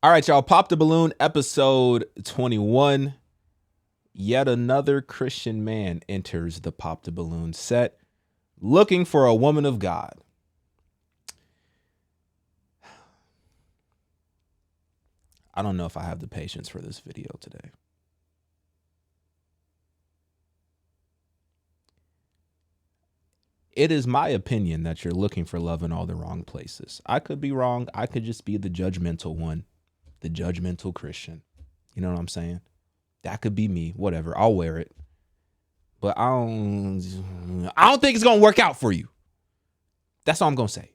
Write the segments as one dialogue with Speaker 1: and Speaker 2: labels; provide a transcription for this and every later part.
Speaker 1: All right, y'all. Pop the Balloon, episode 21. Yet another Christian man enters the Pop the Balloon set looking for a woman of God. I don't know if I have the patience for this video today. It is my opinion that you're looking for love in all the wrong places. I could be wrong. I could just be the judgmental one, the judgmental Christian. You know what I'm saying? That could be me. Whatever. I'll wear it. But I don't think it's going to work out for you. That's all I'm going to say.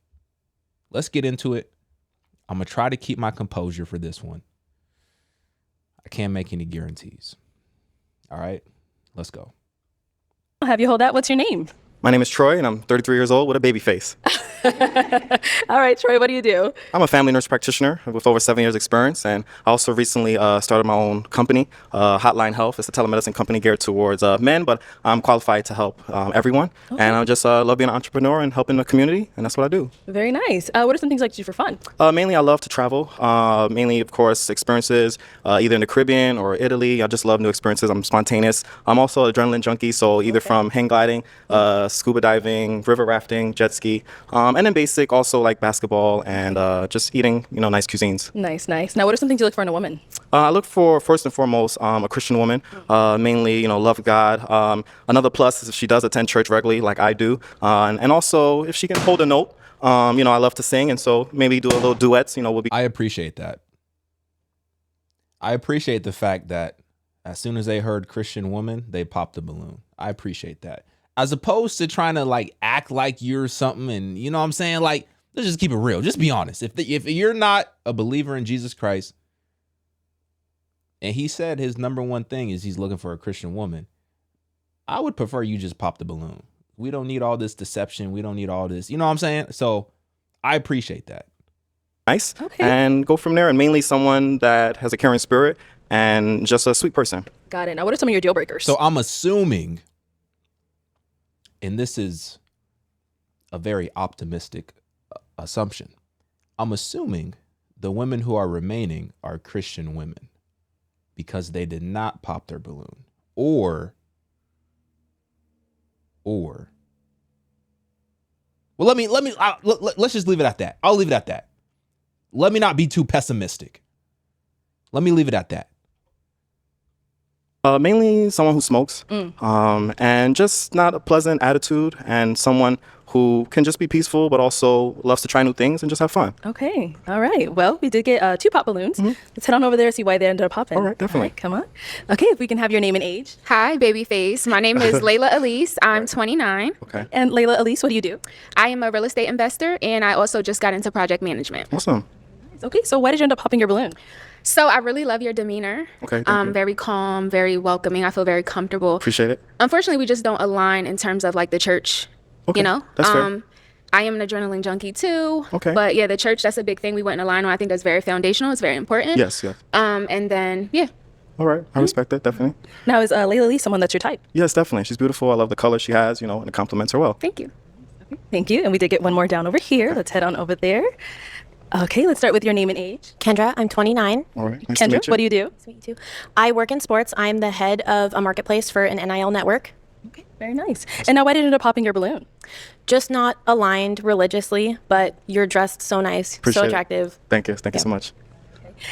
Speaker 1: Let's get into it. I'm going to try to keep my composure for this one. I can't make any guarantees. All right, let's go.
Speaker 2: I'll have you hold that. What's your name?
Speaker 3: My name is Troy, and I'm 33 years old with a baby face.
Speaker 2: All right, Troy, what do you do?
Speaker 3: I'm a family nurse practitioner with over 7 years experience, and I also recently started my own company, Hotline Health. It's a telemedicine company geared towards men, but I'm qualified to help everyone. Okay. And I just love being an entrepreneur and helping the community, and that's what I do.
Speaker 2: Very nice. What are some things you like to do for fun?
Speaker 3: Mainly, I love to travel. Mainly, of course, experiences either in the Caribbean or Italy. I just love new experiences. I'm spontaneous. I'm also an adrenaline junkie, so either from hang gliding, scuba diving, river rafting, jet ski, and then basic also like basketball and just eating, nice cuisines.
Speaker 2: Nice. Now, what are some things you look for in a woman?
Speaker 3: I look for, first and foremost, a Christian woman, mainly, love God. Another plus is if she does attend church regularly like I do. And also if she can hold a note. I love to sing, and so maybe do a little duets, will be.
Speaker 1: I appreciate that. I appreciate the fact that as soon as they heard Christian woman, they popped the balloon. I appreciate that. As opposed to trying to act like you're something, and you know what I'm saying? Let's just keep it real. Just be honest. If you're not a believer in Jesus Christ, and he said his number one thing is he's looking for a Christian woman, I would prefer you just pop the balloon. We don't need all this deception. We don't need all this. You know what I'm saying? So I appreciate that.
Speaker 3: Nice. Okay. And go from there. And mainly someone that has a caring spirit and just a sweet person.
Speaker 2: Got it. Now, what are some of your deal breakers?
Speaker 1: So I'm assuming, and this is a very optimistic assumption, I'm assuming the women who are remaining are Christian women because they did not pop their balloon. Or, well, let's just leave it at that. I'll leave it at that. Let me not be too pessimistic. Let me leave it at that.
Speaker 3: Mainly someone who smokes, and just not a pleasant attitude, and someone who can just be peaceful, but also loves to try new things and just have fun.
Speaker 2: Okay. All right. Well, we did get 2 pop balloons. Let's head on over there and see why they ended up popping.
Speaker 3: All right, definitely.
Speaker 2: All right, come on. Okay, if we can have your name and age.
Speaker 4: Hi, Babyface. My name is Layla Elise. I'm 29.
Speaker 3: Okay.
Speaker 2: And Layla Elise, what do you do?
Speaker 4: I am a real estate investor, and I also just got into project management.
Speaker 3: Awesome.
Speaker 2: Okay, so why did you end up popping your balloon?
Speaker 4: So I really love your demeanor.
Speaker 3: Okay, thank you.
Speaker 4: Very calm, very welcoming. I feel very comfortable.
Speaker 3: Appreciate it.
Speaker 4: Unfortunately, we just don't align in terms of the church.
Speaker 3: Okay, that's fair.
Speaker 4: I am an adrenaline junkie too.
Speaker 3: Okay.
Speaker 4: But yeah, the church, that's a big thing we wouldn't align on. I think that's very foundational. It's very important.
Speaker 3: Yes.
Speaker 4: And then, yeah.
Speaker 3: All right. I respect that, definitely.
Speaker 2: Now, is Layla Lee someone that's your type?
Speaker 3: Yes, definitely. She's beautiful. I love the color she has, and it compliments her well.
Speaker 4: Thank you.
Speaker 2: Thank you. And we did get one more down over here. Let's head on over there. Okay, let's start with your name and age.
Speaker 5: Kendra, I'm 29.
Speaker 3: All right. Nice
Speaker 2: Kendra,
Speaker 3: to meet you.
Speaker 2: what do you do?
Speaker 5: Nice to meet you too. I work in sports. I'm the head of a marketplace for an NIL network.
Speaker 2: Okay, very nice. And now, why did you end up popping your balloon?
Speaker 5: Just not aligned religiously, but you're dressed so nice,
Speaker 3: Appreciate
Speaker 5: so
Speaker 3: it.
Speaker 5: attractive.
Speaker 3: Thank you so much.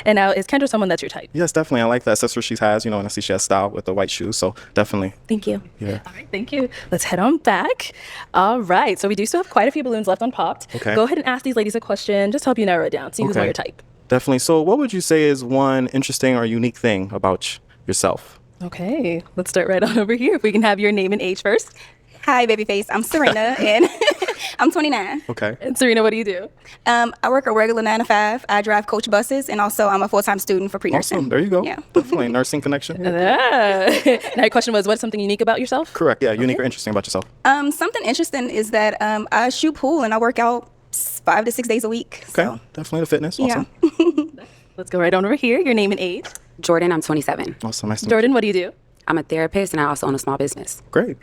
Speaker 2: And now, is Kendra someone that's your type?
Speaker 3: Yes, definitely. I like the accessories she has, and I see she has style with the white shoes, so definitely.
Speaker 5: Thank you.
Speaker 3: Yeah.
Speaker 2: All right, thank you. Let's head on back. All right, so we do still have quite a few balloons left unpopped.
Speaker 3: Okay.
Speaker 2: Go ahead and ask these ladies a question. Just help you narrow it down. See who's more
Speaker 3: Okay.
Speaker 2: your type.
Speaker 3: Definitely. So what would you say is one interesting or unique thing about yourself?
Speaker 2: Okay, let's start right on over here. If we can have your name and age first.
Speaker 6: Hi, Babyface. I'm Serena, and I'm 29.
Speaker 3: Okay.
Speaker 2: And Serena, what do you do?
Speaker 6: I work a regular 9 to 5. I drive coach buses, and also I'm a full-time student for pre-nursing.
Speaker 3: Awesome. There you go.
Speaker 6: Yeah.
Speaker 3: Definitely. Nursing connection.
Speaker 2: Now, your question was, what's something unique about yourself?
Speaker 3: Correct. Yeah. Unique or interesting about yourself.
Speaker 6: Something interesting is that I shoot pool, and I work out 5 to 6 days a week.
Speaker 3: Okay.
Speaker 6: So,
Speaker 3: Definitely the fitness.
Speaker 6: yeah.
Speaker 3: Awesome.
Speaker 2: Let's go right on over here. Your name and age.
Speaker 7: Jordan, I'm 27.
Speaker 3: Awesome. Nice to meet
Speaker 2: Jordan, what do you do?
Speaker 7: I'm a therapist and I also own a small business.
Speaker 3: you. Great.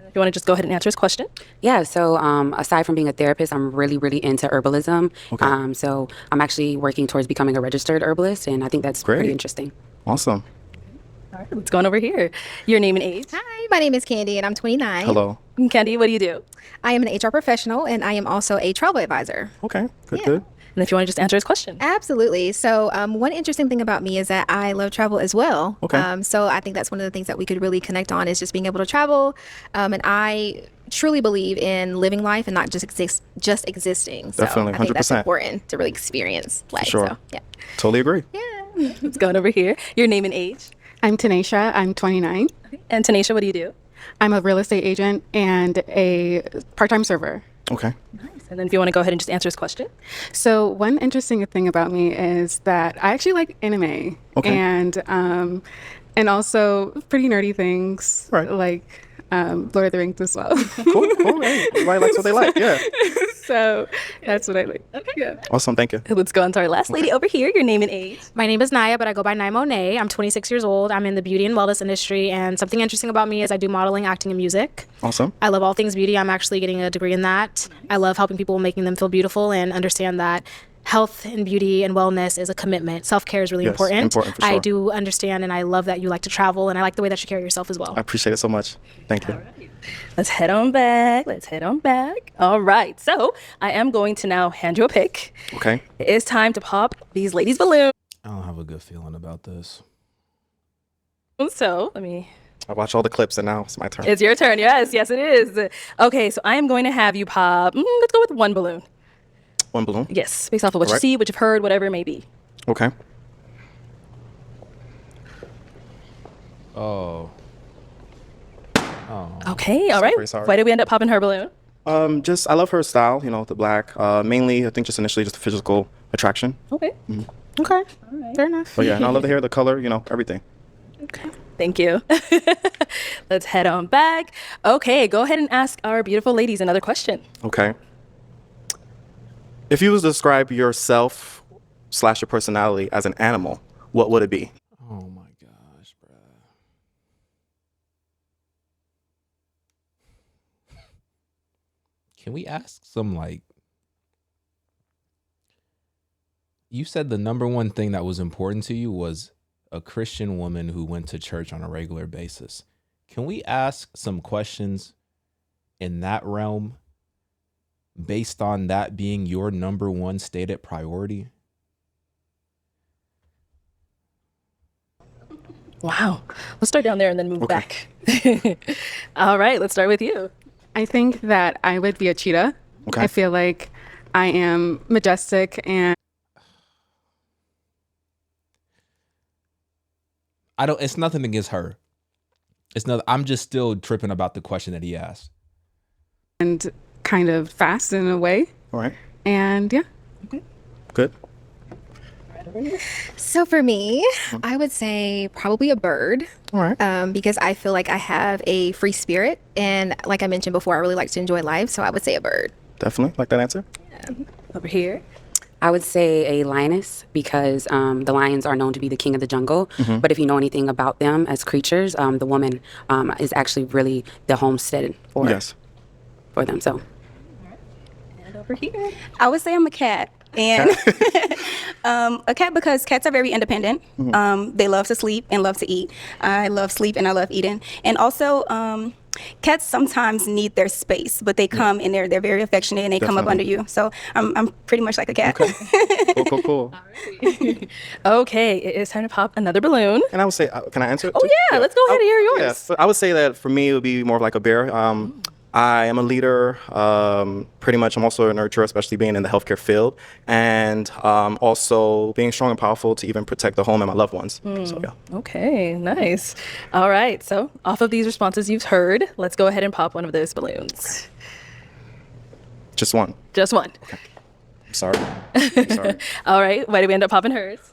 Speaker 2: If you want to just go ahead and answer his question.
Speaker 7: Yeah, so aside from being a therapist, I'm really, really into herbalism.
Speaker 3: Okay.
Speaker 7: So I'm actually working towards becoming a registered herbalist, and I think that's
Speaker 3: Great.
Speaker 7: pretty interesting.
Speaker 3: Awesome.
Speaker 2: All right, what's going over here? Your name and age.
Speaker 8: Hi, my name is Candy and I'm 29.
Speaker 3: Hello.
Speaker 2: Candy, what do you do?
Speaker 8: I am an HR professional and I am also a travel advisor.
Speaker 3: Okay. Good.
Speaker 8: Yeah.
Speaker 3: Good.
Speaker 2: And if you want to just answer his question.
Speaker 8: Absolutely. So, one interesting thing about me is that I love travel as well.
Speaker 3: Okay.
Speaker 8: So I think that's one of the things that we could really connect on is just being able to travel. And I truly believe in living life and not just existing. So
Speaker 3: Definitely,
Speaker 8: I think that's
Speaker 3: 100%.
Speaker 8: important to really experience life.
Speaker 3: Sure.
Speaker 8: So, yeah.
Speaker 3: Totally agree.
Speaker 2: What's going over here? Your name and age.
Speaker 9: I'm Tanisha. I'm 29.
Speaker 2: And Tanisha, what do you do?
Speaker 9: I'm a real estate agent and a part-time server.
Speaker 3: Okay.
Speaker 2: And then if you want to go ahead and just answer his question.
Speaker 9: So one interesting thing about me is that I actually like anime
Speaker 3: Okay.
Speaker 9: and also pretty nerdy things
Speaker 3: Right.
Speaker 9: like Lord of the Rings as well.
Speaker 3: Cool. Cool. Hey, everybody likes what they like. Yeah.
Speaker 9: So that's what I like. Okay. Yeah.
Speaker 3: Awesome. Thank you.
Speaker 2: Let's go on to our last lady over here. Your name and age.
Speaker 10: My name is Naya, but I go by Naya Monet. I'm 26 years old. I'm in the beauty and wellness industry, and something interesting about me is I do modeling, acting, and music.
Speaker 3: Awesome.
Speaker 10: I love all things beauty. I'm actually getting a degree in that. I love helping people, making them feel beautiful, and understand that health and beauty and wellness is a commitment. Self-care is really
Speaker 3: Yes,
Speaker 10: important.
Speaker 3: important for
Speaker 10: I
Speaker 3: sure.
Speaker 10: do understand, and I love that you like to travel, and I like the way that you carry yourself as well.
Speaker 3: I appreciate it so much. Thank you.
Speaker 2: Let's head on back. All right. So I am going to now hand you a pick.
Speaker 3: Okay.
Speaker 2: It is time to pop these ladies' balloons.
Speaker 1: I don't have a good feeling about this.
Speaker 2: So I
Speaker 3: watch all the clips and now it's my turn.
Speaker 2: it's your turn. Yes, it is. Okay, so I am going to have you pop. Let's go with one balloon.
Speaker 3: One balloon.
Speaker 2: Yes, based off of what you
Speaker 3: Alright.
Speaker 2: see, what you've heard, whatever it may be.
Speaker 3: Okay.
Speaker 1: Oh.
Speaker 2: Okay, all right.
Speaker 3: Very sorry.
Speaker 2: Why did we end up popping her balloon?
Speaker 3: Just I love her style. You know, the black. Mainly, I think just initially just the physical attraction.
Speaker 2: Okay.
Speaker 10: Okay, fair enough.
Speaker 3: But yeah, and I love the hair, the color. You know, everything.
Speaker 2: Thank you. Let's head on back. Okay, go ahead and ask our beautiful ladies another question.
Speaker 3: Okay. If you was to describe yourself / your personality as an animal, what would it be?
Speaker 1: Oh my gosh, bruh. Can we ask some like you said the number one thing that was important to you was a Christian woman who went to church on a regular basis. Can we ask some questions in that realm based on that being your number one stated priority?
Speaker 2: Wow. Let's start down there and then move
Speaker 3: Okay.
Speaker 2: back. All right, let's start with you.
Speaker 9: I think that I would be a cheetah.
Speaker 3: Okay.
Speaker 9: I feel like I am majestic and
Speaker 1: It's nothing against her. I'm just still tripping about the question that he asked.
Speaker 9: kind of fast in a way.
Speaker 3: All right.
Speaker 9: And yeah.
Speaker 3: Good.
Speaker 8: So for me, I would say probably a bird.
Speaker 3: All right.
Speaker 8: Because I feel like I have a free spirit. And like I mentioned before, I really like to enjoy life. So I would say a bird.
Speaker 3: Definitely like that answer.
Speaker 2: Over here.
Speaker 7: I would say a lioness because the lions are known to be the king of the jungle. But if you know anything about them as creatures, the woman is actually really the homestead for
Speaker 3: Yes.
Speaker 7: for them. So
Speaker 2: And over here.
Speaker 6: I would say I'm a cat. And a cat because cats are very independent. They love to sleep and love to eat. I love sleep and I love eating. And also, cats sometimes need their space, but they come and they're very affectionate and they come up under
Speaker 3: Definitely.
Speaker 6: you. So I'm pretty much like a cat.
Speaker 3: Cool.
Speaker 2: Okay, it is time to pop another balloon.
Speaker 3: And I would say, can I answer it?
Speaker 2: Oh,
Speaker 3: too?
Speaker 2: yeah, let's go ahead and hear yours.
Speaker 3: Yeah, so I would say that for me, it would be more of like a bear. I am a leader. Pretty much, I'm also a nurturer, especially being in the healthcare field, and also being strong and powerful to even protect the home and my loved ones. So yeah.
Speaker 2: Okay, nice. All right, so off of these responses you've heard, let's go ahead and pop one of those balloons.
Speaker 3: Just one.
Speaker 2: Just one.
Speaker 3: I'm sorry. I'm sorry.
Speaker 2: All right, why did we end up popping hers?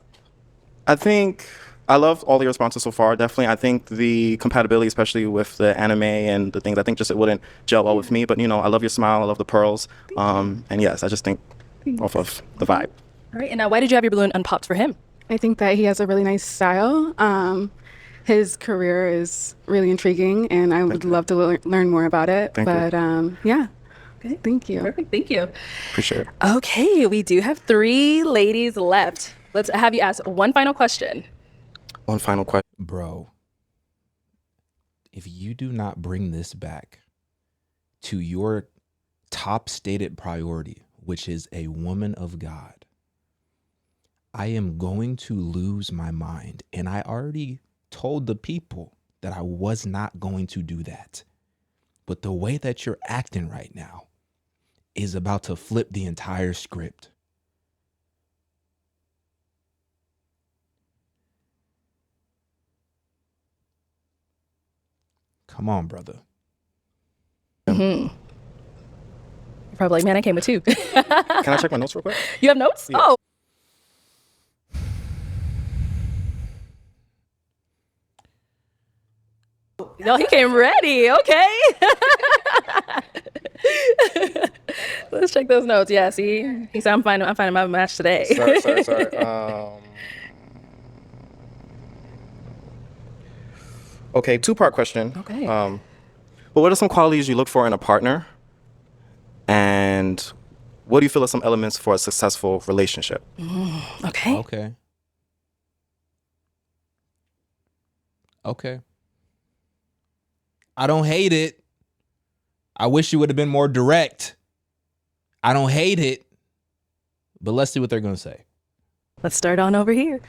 Speaker 3: I think I love all the responses so far. Definitely, I think the compatibility, especially with the anime and the things, I think just it wouldn't gel well with me. But you know, I love your smile. I love the pearls. And yes, I just think off of the vibe.
Speaker 2: All right, and now why did you have your balloon unpopped for him?
Speaker 9: I think that he has a really nice style. his career is really intriguing, and I would love to learn more about it.
Speaker 3: Thank you.
Speaker 9: Yeah.
Speaker 2: Okay.
Speaker 9: Thank you.
Speaker 2: Perfect. Thank you.
Speaker 3: Appreciate it.
Speaker 2: Okay, we do have 3 ladies left. Let's have you ask one final question.
Speaker 3: One final question.
Speaker 1: Bro, if you do not bring this back to your top stated priority, which is a woman of God, I am going to lose my mind. And I already told the people that I was not going to do that. But the way that you're acting right now is about to flip the entire script. Come on, brother.
Speaker 2: You're probably like, man, I came with 2.
Speaker 3: Can I check my notes real quick?
Speaker 2: You have notes?
Speaker 3: Yeah.
Speaker 2: Oh. Yo, he came ready. Okay. Let's check those notes. Yeah, see? He said, I'm finding my match today.
Speaker 3: Sorry. Okay, 2-part question.
Speaker 2: Okay.
Speaker 3: But what are some qualities you look for in a partner? And what do you feel are some elements for a successful relationship?
Speaker 2: Okay.
Speaker 1: Okay. I don't hate it. I wish you would have been more direct. I don't hate it. But let's see what they're going to say.
Speaker 2: Let's start on over here.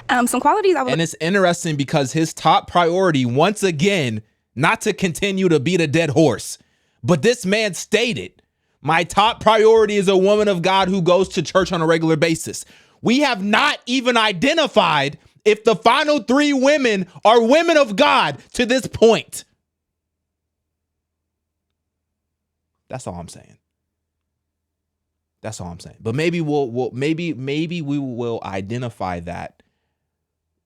Speaker 6: Some qualities I would.
Speaker 1: And it's interesting because his top priority, once again, not to continue to beat a dead horse, but this man stated, my top priority is a woman of God who goes to church on a regular basis. We have not even identified if the final 3 women are women of God to this point. That's all I'm saying. That's all I'm saying. But maybe maybe we will identify that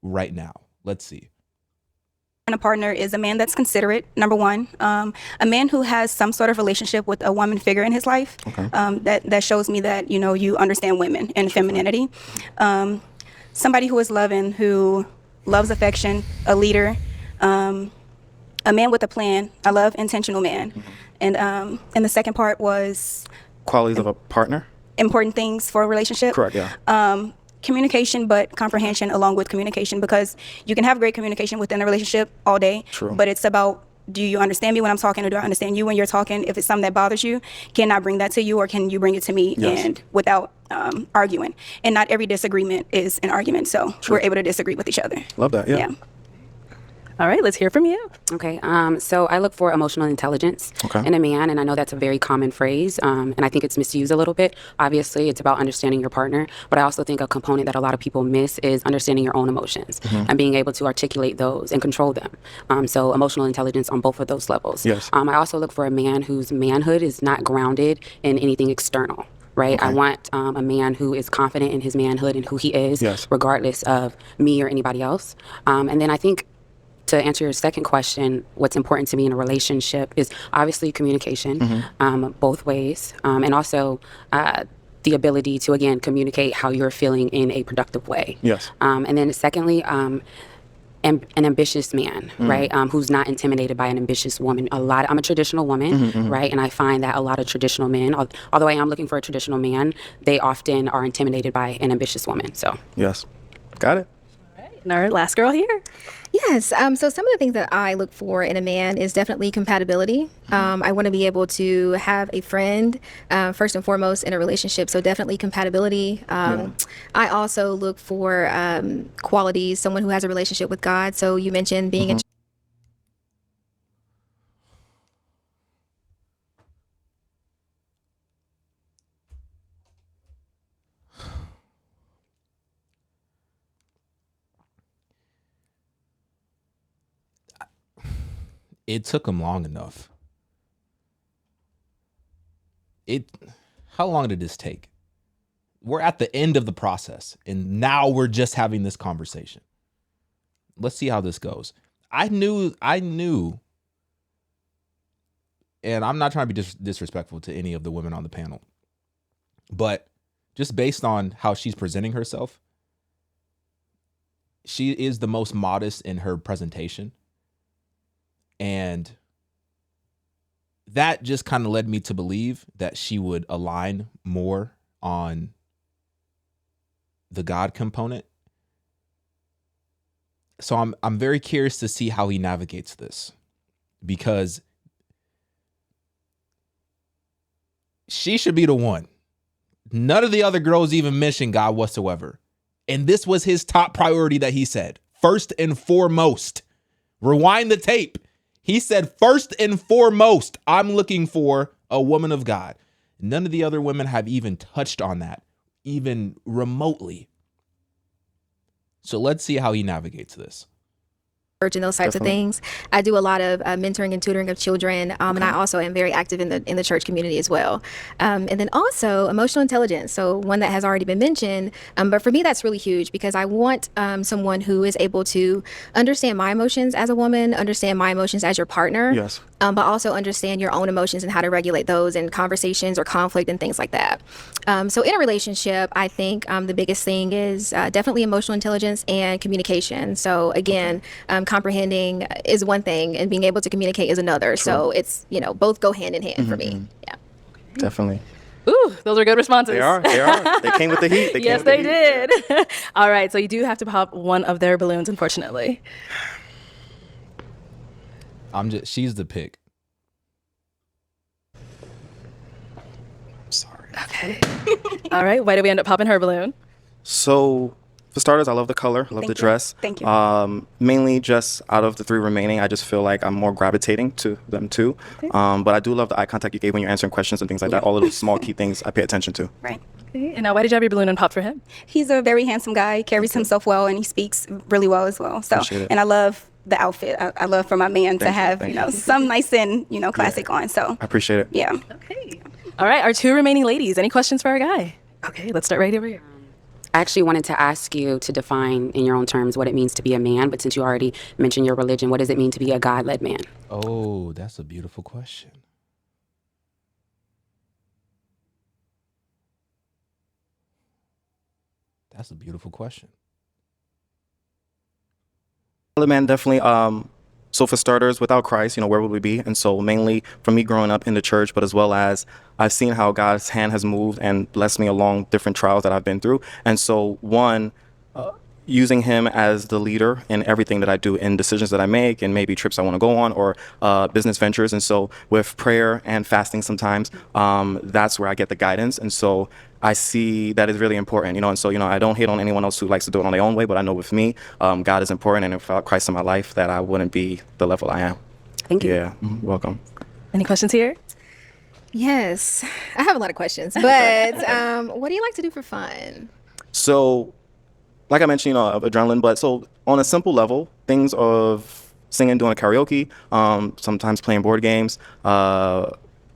Speaker 1: right now. Let's see.
Speaker 6: A partner is a man that's considerate, number 1. A man who has some sort of relationship with a woman figure in his life.
Speaker 3: Okay.
Speaker 6: That shows me that, you understand women and femininity. Somebody who is loving, who loves affection, a leader, a man with a plan. I love intentional man. And the second part was
Speaker 3: Qualities of a partner?
Speaker 6: important things for a relationship.
Speaker 3: Correct, yeah.
Speaker 6: Communication, but comprehension along with communication, because you can have great communication within a relationship all day.
Speaker 3: True.
Speaker 6: But it's about, do you understand me when I'm talking, or do I understand you when you're talking? If it's something that bothers you, can I bring that to you, or can you bring it to me?
Speaker 3: Yes.
Speaker 6: And without arguing. And not every disagreement is an argument, so we're able to disagree with each other.
Speaker 3: Love that, yeah.
Speaker 2: All right, let's hear from you.
Speaker 7: Okay, so I look for emotional intelligence in a man, and I know that's a very common phrase, and I think it's misused a little bit. Obviously, it's about understanding your partner, but I also think a component that a lot of people miss is understanding your own emotions and being able to articulate those and control them. So emotional intelligence on both of those levels.
Speaker 3: Yes.
Speaker 7: I also look for a man whose manhood is not grounded in anything external. Right.
Speaker 3: Okay.
Speaker 7: I want a man who is confident in his manhood and who he is,
Speaker 3: Yes.
Speaker 7: regardless of me or anybody else. And then I think, to answer your second question, what's important to me in a relationship is obviously communication, both ways, and also the ability to, again, communicate how you're feeling in a productive way.
Speaker 3: Yes.
Speaker 7: And then secondly, an ambitious man, right, who's not intimidated by an ambitious woman. I'm a traditional woman, right, and I find that a lot of traditional men, although I am looking for a traditional man, they often are intimidated by an ambitious woman. So
Speaker 3: Yes. Got it.
Speaker 2: And our last girl here.
Speaker 8: Yes. So some of the things that I look for in a man is definitely compatibility. I want to be able to have a friend, first and foremost, in a relationship. So definitely compatibility. I also look for qualities, someone who has a relationship with God. So you mentioned being a
Speaker 1: It took him long enough. How long did this take? We're at the end of the process, and now we're just having this conversation. Let's see how this goes. I knew, and I'm not trying to be disrespectful to any of the women on the panel, but just based on how she's presenting herself, she is the most modest in her presentation. And that just kind of led me to believe that she would align more on the God component. So I'm very curious to see how he navigates this, because she should be the one. None of the other girls even mentioned God whatsoever. And this was his top priority that he said. First and foremost. Rewind the tape. He said, first and foremost, I'm looking for a woman of God. None of the other women have even touched on that, even remotely. So let's see how he navigates this.
Speaker 8: Church and those types of things. I do a lot of mentoring and tutoring of children, and I also am very active in the church community as well. And then also emotional intelligence. So one that has already been mentioned, but for me that's really huge, because I want someone who is able to understand my emotions as a woman, understand my emotions as your partner,
Speaker 3: Yes.
Speaker 8: But also understand your own emotions and how to regulate those in conversations or conflict and things like that. So in a relationship, I think the biggest thing is definitely emotional intelligence and communication. So again, comprehending is one thing and being able to communicate is another.
Speaker 3: True.
Speaker 8: So it's, both go hand in hand for me. Yeah.
Speaker 3: Definitely.
Speaker 2: Ooh, those are good responses.
Speaker 3: They are. They came with the heat.
Speaker 2: Yes, they did. All right, so you do have to pop one of their balloons, unfortunately.
Speaker 1: She's the pick.
Speaker 3: Sorry.
Speaker 2: Okay. All right, why did we end up popping her balloon?
Speaker 3: So, for starters, I love the color, I love the dress.
Speaker 6: Thank you.
Speaker 3: Mainly just out of the three remaining, I just feel like I'm more gravitating to them too.
Speaker 6: Okay.
Speaker 3: But I do love the eye contact you gave when you're answering questions and things like that. All of those small key things I pay attention to.
Speaker 6: Right.
Speaker 2: Okay, and now why did you have your balloon unpopped for him?
Speaker 6: He's a very handsome guy, carries himself well, and he speaks really well as well. So,
Speaker 3: Appreciate it.
Speaker 6: and I love the outfit. I love for my man to
Speaker 3: Thank you,
Speaker 6: have,
Speaker 3: thank you.
Speaker 6: some nice and, classic on. So,
Speaker 3: I appreciate it.
Speaker 6: yeah.
Speaker 2: Okay. All right, our two remaining ladies. Any questions for our guy? Okay, let's start right over here.
Speaker 7: I actually wanted to ask you to define in your own terms what it means to be a man, but since you already mentioned your religion, what does it mean to be a God-led man?
Speaker 1: Oh, that's a beautiful question. That's a beautiful question.
Speaker 3: Well, man, definitely. So for starters, without Christ, where would we be? And so mainly for me growing up in the church, but as well as I've seen how God's hand has moved and blessed me along different trials that I've been through. And so using him as the leader in everything that I do, in decisions that I make, and maybe trips I want to go on, or business ventures. And so with prayer and fasting sometimes, that's where I get the guidance. And so I see that is really important, and so, I don't hate on anyone else who likes to do it on their own way, but I know with me, God is important, and without Christ in my life, that I wouldn't be the level I am.
Speaker 7: Thank you.
Speaker 3: Yeah, welcome.
Speaker 2: Any questions here?
Speaker 8: Yes, I have a lot of questions, but what do you like to do for fun?
Speaker 3: So, like I mentioned, of adrenaline, but so on a simple level, things of singing, doing karaoke, sometimes playing board games,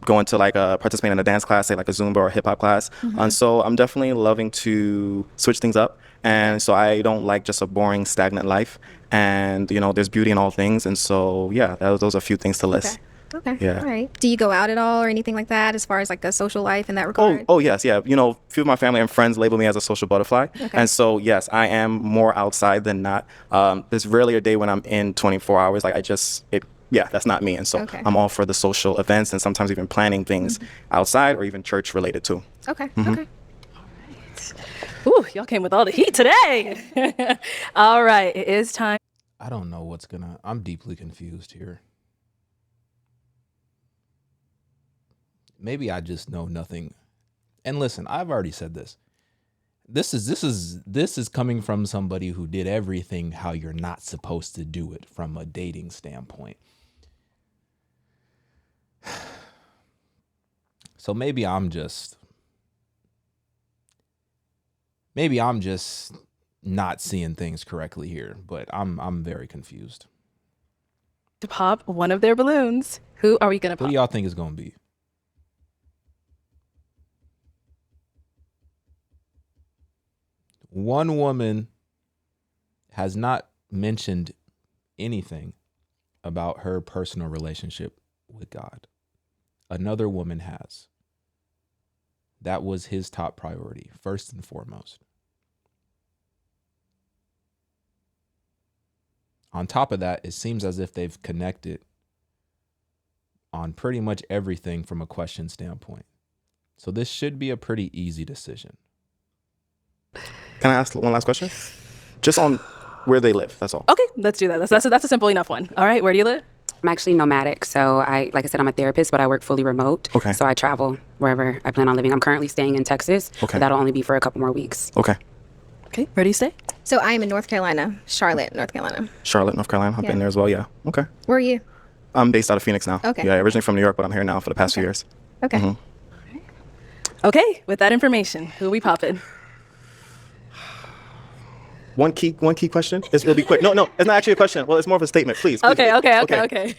Speaker 3: going to participating in a dance class, say like a Zumba or a hip hop class. And so I'm definitely loving to switch things up. And so I don't like just a boring, stagnant life. And, there's beauty in all things. And so, yeah, those are a few things to list.
Speaker 8: Okay.
Speaker 3: Yeah.
Speaker 8: All right. Do you go out at all or anything like that as far as like a social life in that regard?
Speaker 3: Oh, yes. Yeah. A few of my family and friends label me as a social butterfly.
Speaker 8: Okay.
Speaker 3: And so, yes, I am more outside than not. There's rarely a day when I'm in 24 hours. Yeah, that's not me. And so I'm all for the social events and sometimes even planning things outside or even church related too.
Speaker 8: Okay.
Speaker 2: Okay. All right. Ooh, y'all came with all the heat today. All right, it is time.
Speaker 1: I don't know I'm deeply confused here. Maybe I just know nothing. And listen, I've already said this. This is coming from somebody who did everything how you're not supposed to do it from a dating standpoint. So maybe I'm just not seeing things correctly here, but I'm very confused.
Speaker 2: To pop one of their balloons. Who are we gonna pop?
Speaker 1: What do y'all think it's gonna be? One woman has not mentioned anything about her personal relationship with God. Another woman has. That was his top priority, first and foremost. On top of that, it seems as if they've connected on pretty much everything from a question standpoint. So this should be a pretty easy decision.
Speaker 3: Can I ask one last question? Just on where they live, that's all.
Speaker 2: Okay, let's do that. That's a simple enough one. All right, where do you live?
Speaker 7: I'm actually nomadic, so like I said, I'm a therapist, but I work fully remote.
Speaker 3: Okay.
Speaker 7: So I travel wherever I plan on living. I'm currently staying in Texas,
Speaker 3: Okay.
Speaker 7: but that'll only be for a couple more weeks.
Speaker 3: Okay.
Speaker 2: Okay, where do you stay?
Speaker 8: So I am in North Carolina, Charlotte, North Carolina.
Speaker 3: Charlotte, North Carolina. I've
Speaker 8: Yeah.
Speaker 3: been there as well, yeah. Okay.
Speaker 8: Where are you?
Speaker 3: I'm based out of Phoenix now.
Speaker 8: Okay.
Speaker 3: Yeah, originally from New York, but I'm here now for the past few years.
Speaker 8: Okay.
Speaker 3: Mhm.
Speaker 2: Okay, with that information, who we popping?
Speaker 3: One key question. It'll be quick. No, it's not actually a question. Well, it's more of a statement. Please.
Speaker 2: Okay.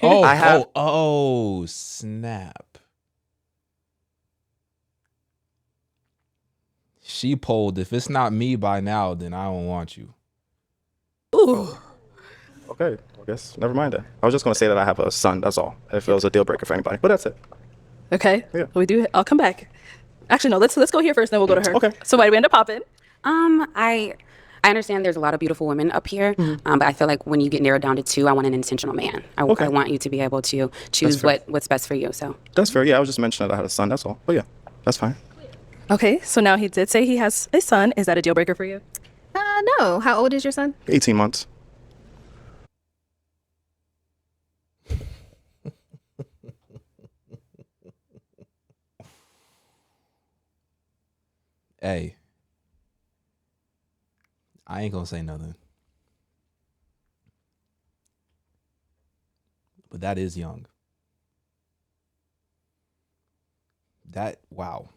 Speaker 1: Oh, snap. She polled, if it's not me by now, then I don't want you.
Speaker 2: Ooh.
Speaker 3: Okay. I guess never mind that. I was just gonna say that I have a son. That's all. If it was a deal breaker for anybody, but that's it.
Speaker 2: Okay.
Speaker 3: Yeah.
Speaker 2: We do. I'll come back. Actually, no. Let's go here first, then we'll go to her.
Speaker 3: Okay.
Speaker 2: So why do we end up popping?
Speaker 7: I understand there's a lot of beautiful women up here, but I feel like when you get narrowed down to two, I want an intentional man. I want you to be able to choose what's best for you. So
Speaker 3: That's fair. Yeah, I was just mentioning that I had a son. That's all. But yeah, that's fine.
Speaker 2: Okay. So now he did say he has a son. Is that a deal breaker for you?
Speaker 8: No. How old is your son?
Speaker 3: 18 months.
Speaker 1: Hey, I ain't gonna say nothing. But that is young. Wow.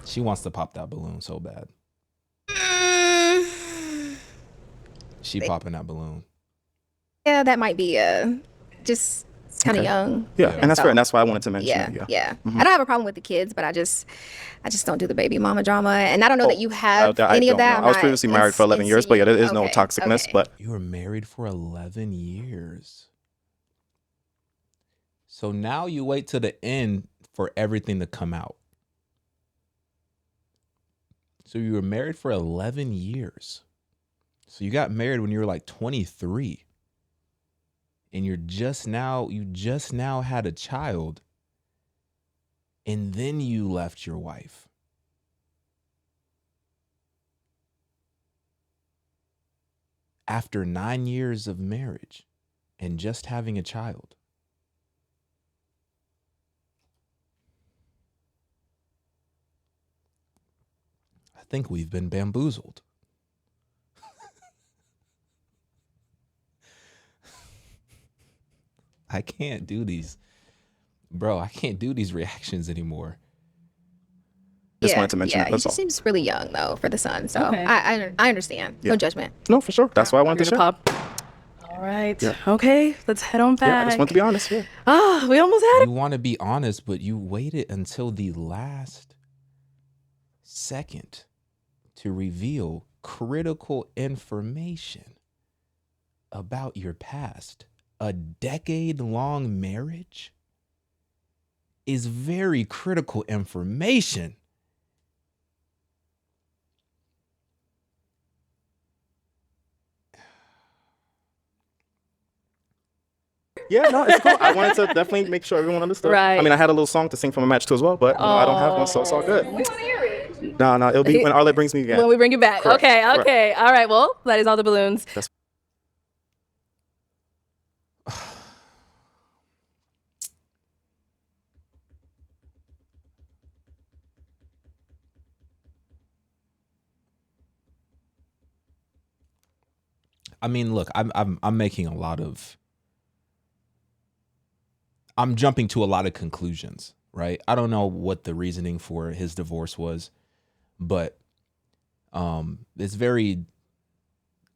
Speaker 1: She wants to pop that balloon so bad. She popping that balloon.
Speaker 8: Yeah, that might be just kind of young.
Speaker 3: Yeah, and that's
Speaker 8: so-
Speaker 3: fair. And that's why I wanted to mention
Speaker 8: Yeah,
Speaker 3: it.
Speaker 8: yeah. I don't have a problem with the kids, but I just don't do the baby mama drama. And I don't know that you have any of that.
Speaker 3: I was previously married for 11 years, but yeah, there is no toxicness.
Speaker 8: okay.
Speaker 3: But
Speaker 1: You were married for 11 years. So now you wait to the end for everything to come out. So you were married for 11 years. So you got married when you were like 23. And you just now had a child. And then you left your wife. After 9 years of marriage and just having a child. I think we've been bamboozled. I can't do these. Bro, I can't do these reactions anymore.
Speaker 3: just wanted to mention
Speaker 8: yeah,
Speaker 3: that.
Speaker 8: he
Speaker 3: That's
Speaker 8: just
Speaker 3: all.
Speaker 8: seems really young though for the son. So
Speaker 2: Okay.
Speaker 8: I understand.
Speaker 3: Yeah.
Speaker 8: No judgment.
Speaker 3: No, for sure. That's why I wanted
Speaker 2: We're
Speaker 3: to
Speaker 2: gonna
Speaker 3: share.
Speaker 2: pop. All right.
Speaker 3: Yeah.
Speaker 2: Okay. Let's head on back.
Speaker 3: Yeah, I just want to be honest. Yeah.
Speaker 2: Ah, we almost had it.
Speaker 1: You want to be honest, but you waited until the last second to reveal critical information about your past. A decade-long marriage is very critical information.
Speaker 3: Yeah, no, it's cool. I wanted to definitely make sure everyone understood.
Speaker 2: Right.
Speaker 3: I mean, I had a little song to sing from a match too as well, but you know, I don't have one, so it's all good. No, it'll be when Arlet brings me again.
Speaker 2: When we bring you back.
Speaker 3: Correct,
Speaker 2: Okay.
Speaker 3: correct.
Speaker 2: Okay. All right. Well, that is all the balloons.
Speaker 1: I mean, look, I'm making a lot of I'm jumping to a lot of conclusions, right? I don't know what the reasoning for his divorce was, but it's very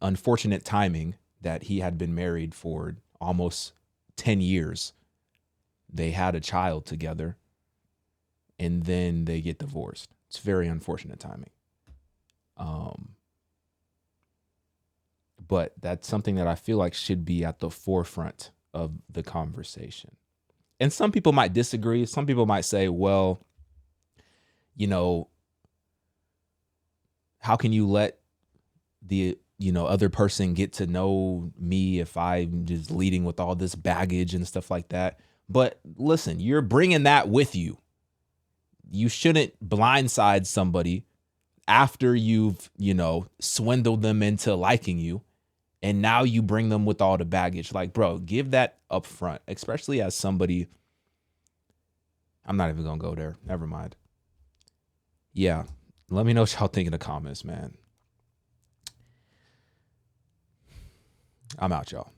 Speaker 1: unfortunate timing that he had been married for almost 10 years. They had a child together and then they get divorced. It's very unfortunate timing. But that's something that I feel like should be at the forefront of the conversation. And some people might disagree. Some people might say, well, you know, how can you let the other person get to know me if I'm just leading with all this baggage and stuff like that. But listen, you're bringing that with you. You shouldn't blindside somebody after you've, swindled them into liking you. And now you bring them with all the baggage. Like, bro, give that up front, especially as somebody. I'm not even going to go there. Never mind. Yeah. Let me know what y'all think in the comments, man. I'm out, y'all.